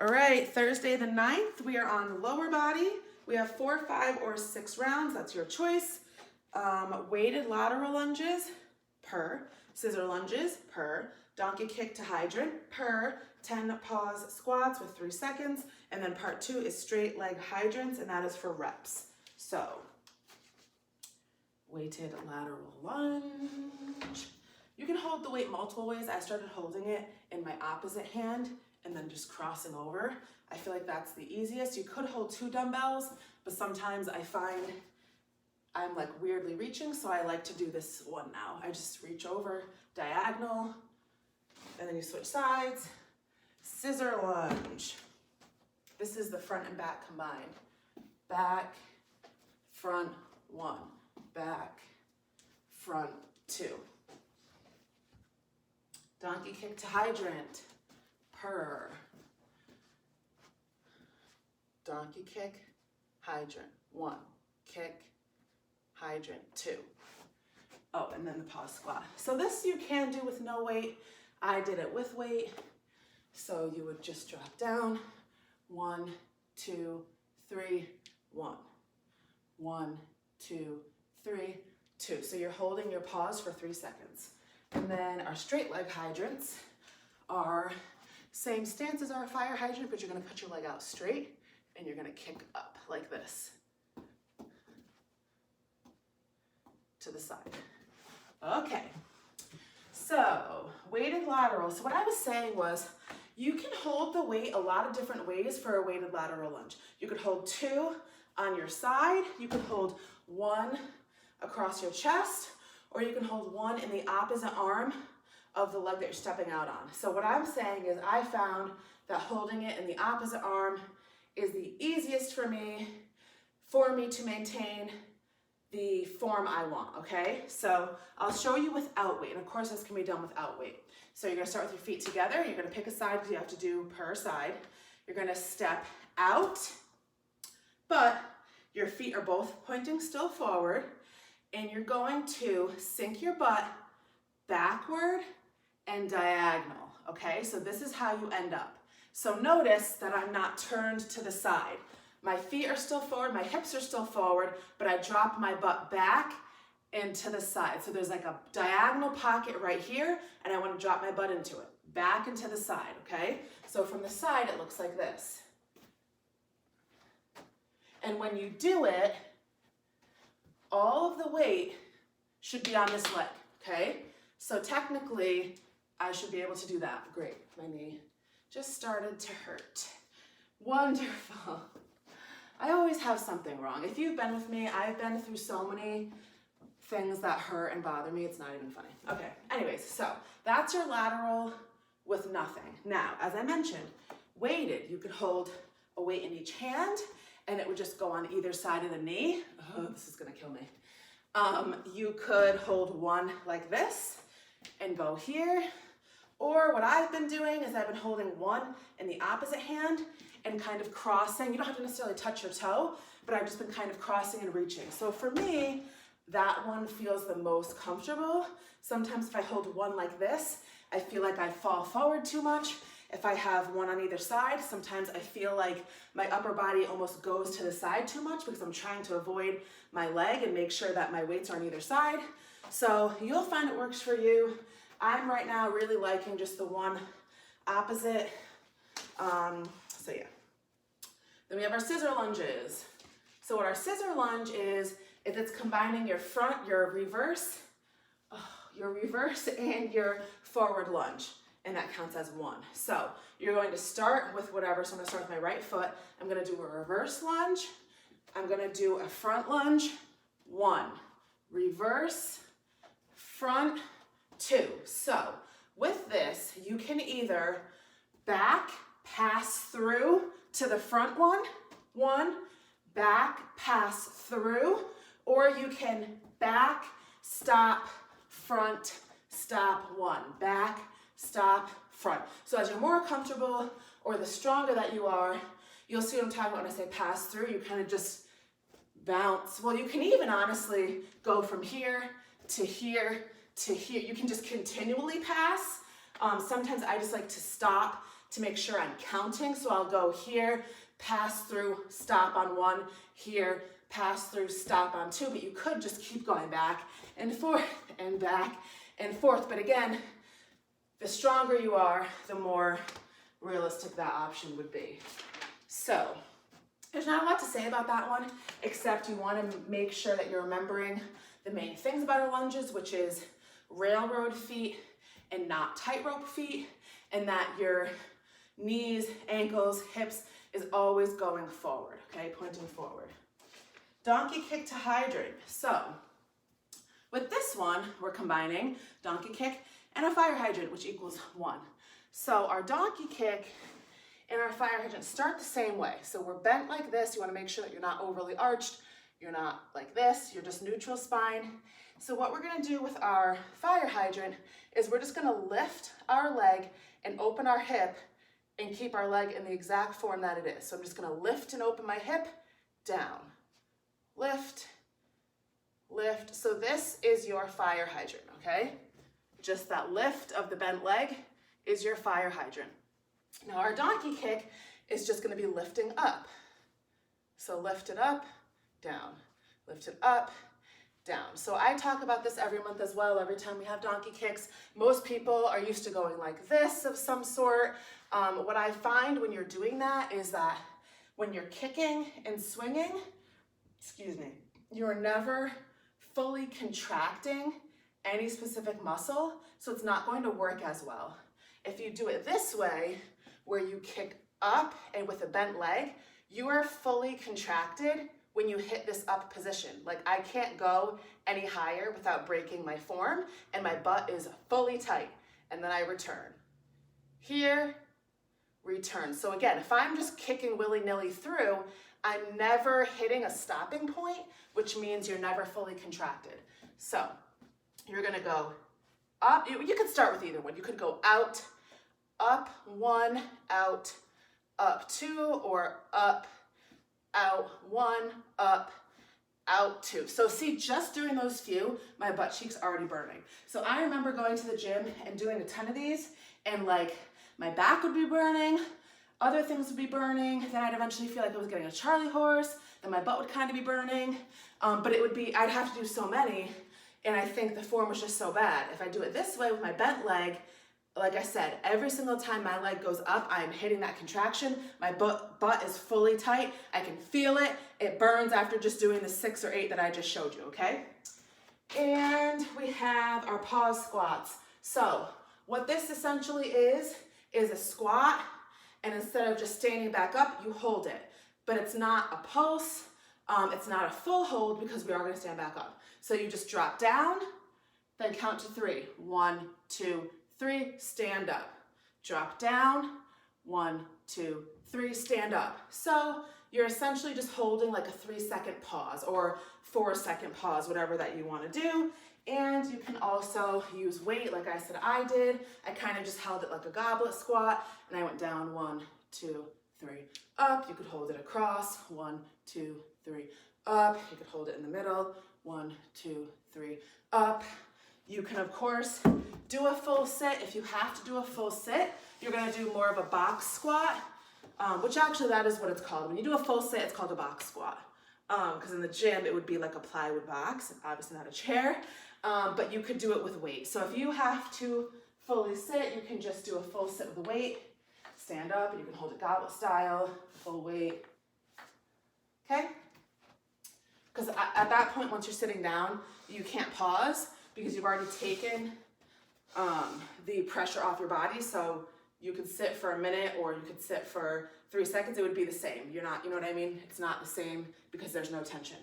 All right, Thursday the 9th, we are on lower body. We have 4, 5, or 6 rounds. That's your choice. Weighted lateral lunges per, scissor lunges per, donkey kick to hydrant per, 10 pause squats with 3 seconds, and then part 2 is straight leg hydrants, and that is for reps. So, weighted lateral lunge. You can hold the weight multiple ways. I started holding it in my opposite hand and then just crossing over. I feel like that's the easiest. You could hold 2 dumbbells, but sometimes I find I'm like weirdly reaching, so I like to do this one now. I just reach over diagonal, and then you switch sides. Scissor lunge. This is the front and back combined. Back, front, 1, back, front, 2. Donkey kick to hydrant per. Donkey kick, hydrant, 1, kick, hydrant, 2. Oh, and then the pause squat. So this you can do with no weight. I did it with weight. So you would just drop down, 1, 2, 3, 1. 1, 2, 3, 2. So you're holding your pause for 3 seconds. And then our straight leg hydrants are same stance as our fire hydrant, but you're gonna put your leg out straight and you're gonna kick up like this to the side. Okay, so weighted lateral. So what I was saying was you can hold the weight a lot of different ways for a weighted lateral lunge. You could hold 2 on your side, you could hold 1 across your chest, or you can hold 1 in the opposite arm of the leg that you're stepping out on. So what I'm saying is I found that holding it in the opposite arm is the easiest for me to maintain the form I want, okay? So I'll show you without weight, and of course this can be done without weight. So you're gonna start with your feet together, you're gonna pick a side because you have to do per side. You're gonna step out, but your feet are both pointing still forward, and you're going to sink your butt backward and diagonal, okay? So this is how you end up. So notice that I'm not turned to the side. My feet are still forward, my hips are still forward, but I drop my butt back and to the side. So there's like a diagonal pocket right here, and I want to drop my butt into it, back and to the side, okay? So from the side, it looks like this. And when you do it, all of the weight should be on this leg, okay? So technically, I should be able to do that. Great, my knee just started to hurt. Wonderful. I always have something wrong. If you've been with me, I've been through so many things that hurt and bother me, it's not even funny. Okay, anyways, so that's your lateral with nothing. Now, as I mentioned, weighted, you could hold a weight in each hand, and it would just go on either side of the knee. Oh, this is gonna kill me. You could hold 1 like this and go here, or what I've been doing is I've been holding 1 in the opposite hand and kind of crossing. You don't have to necessarily touch your toe, but I've just been kind of crossing and reaching. So for me, that one feels the most comfortable. Sometimes if I hold 1 like this, I feel like I fall forward too much. If I have 1 on either side, sometimes I feel like my upper body almost goes to the side too much because I'm trying to avoid my leg and make sure that my weights are on either side. So you'll find it works for you. I'm right now really liking just the 1 opposite. So yeah. Then we have our scissor lunges. So what our scissor lunge is it's combining your front, your reverse and your forward lunge. And that counts as 1. So you're going to start with whatever. So I'm gonna start with my right foot. I'm gonna do a reverse lunge. I'm gonna do a front lunge. 1, reverse, front, 2. So with this, you can either back, pass through to the front 1, back, pass through, or you can back, stop, front, stop, 1, back, stop, front. So as you're more comfortable or the stronger that you are, you'll see what I'm talking about when I say pass through. You kind of just bounce. Well, you can even honestly go from here to here to here. You can just continually pass. Sometimes I just like to stop to make sure I'm counting. So I'll go here, pass through, stop on 1, here, pass through, stop on 2, but you could just keep going back and forth and back and forth. But again, the stronger you are, the more realistic that option would be. So there's not a lot to say about that one, except you want to make sure that you're remembering the main things about our lunges, which is railroad feet and not tightrope feet, and that your knees, ankles, hips is always going forward, okay, pointing forward. Donkey kick to hydrant. So with this one, we're combining donkey kick and a fire hydrant, which equals 1. So our donkey kick and our fire hydrant start the same way. So we're bent like this. You want to make sure that you're not overly arched. You're not like this. You're just neutral spine. So what we're going to do with our fire hydrant is we're just going to lift our leg and open our hip and keep our leg in the exact form that it is. So I'm just going to lift and open my hip, down, lift, lift. So this is your fire hydrant, okay? Just that lift of the bent leg is your fire hydrant. Now our donkey kick is just going to be lifting up. So lift it up, down, lift it up, down. So I talk about this every month as well, every time we have donkey kicks. Most people are used to going like this of some sort. What I find when you're doing that is that when you're kicking and swinging, you're never fully contracting any specific muscle, so it's not going to work as well. If you do it this way, where you kick up and with a bent leg, you are fully contracted when you hit this up position. Like I can't go any higher without breaking my form, and my butt is fully tight, and then I return. Here, return. So again, if I'm just kicking willy-nilly through, I'm never hitting a stopping point, which means you're never fully contracted. So you're gonna go up. You could start with either one. You could go out, up 1, out, up 2, or up, out 1, up, out 2. So see, just doing those few, my butt cheek's already burning. So I remember going to the gym and doing a ton of these, and like my back would be burning, other things would be burning, then I'd eventually feel like I was getting a Charlie horse, then my butt would kind of be burning, but it would be, I'd have to do so many, and I think the form was just so bad. If I do it this way with my bent leg, like I said, every single time my leg goes up, I am hitting that contraction. My butt is fully tight. I can feel it. It burns after just doing the 6 or 8 that I just showed you, okay? And we have our pause squats. So what this essentially is a squat, and instead of just standing back up, you hold it. But it's not a pulse. It's not a full hold because we are going to stand back up. So you just drop down, then count to 3. 1, 2, 3, stand up. Drop down, 1, 2, 3, stand up. So you're essentially just holding like a 3-second pause or 4-second pause, whatever that you want to do. And you can also use weight, like I said I did. I kind of just held it like a goblet squat, and I went down 1, 2, 3, up. You could hold it across, 1, 2, 3, up. You could hold it in the middle, 1, 2, 3, up. You can, of course, do a full sit. If you have to do a full sit, you're going to do more of a box squat, which actually that is what it's called. When you do a full sit, it's called a box squat, because in the gym, it would be like a plywood box, obviously not a chair, but you could do it with weight. So if you have to fully sit, you can just do a full sit with a weight, stand up, and you can hold it goblet style, full weight, okay? Because at that point, once you're sitting down, you can't pause, because you've already taken the pressure off your body. So you could sit for a minute or you could sit for 3 seconds. It would be the same. You're not, you know what I mean? It's not the same because there's no tension.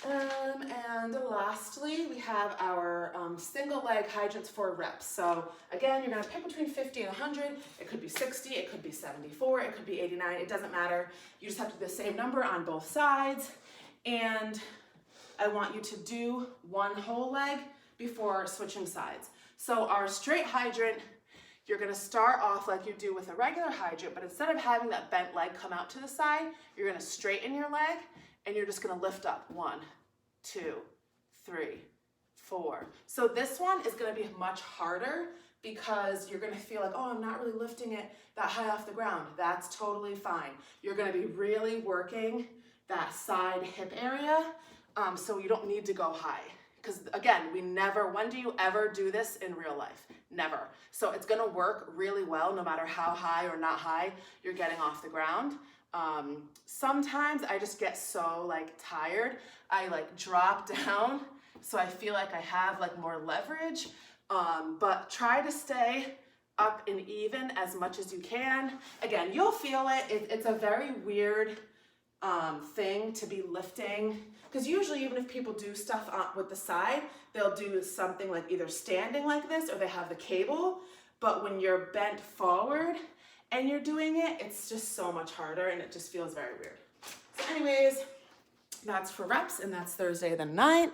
And lastly, we have our single leg hydrants for reps. So again, you're gonna pick between 50 and 100. It could be 60, it could be 74, it could be 89. It doesn't matter. You just have to do the same number on both sides. And I want you to do one whole leg before switching sides. So our straight hydrant, you're gonna start off like you do with a regular hydrant, but instead of having that bent leg come out to the side, you're gonna straighten your leg and you're just gonna lift up. 1, 2, 3, 4. So this one is gonna be much harder because you're gonna feel like, oh, I'm not really lifting it that high off the ground. That's totally fine. You're gonna be really working that side hip area, so you don't need to go high. Because again, when do you ever do this in real life? Never. So it's gonna work really well no matter how high or not high you're getting off the ground. Sometimes I just get so like tired, I like drop down so I feel like I have like more leverage, but try to stay up and even as much as you can. Again, you'll feel it. It's a very weird thing to be lifting, because usually even if people do stuff with the side, they'll do something like either standing like this or they have the cable, but when you're bent forward and you're doing it, it's just so much harder and it just feels very weird. So anyways, that's for reps, and that's Thursday the 9th.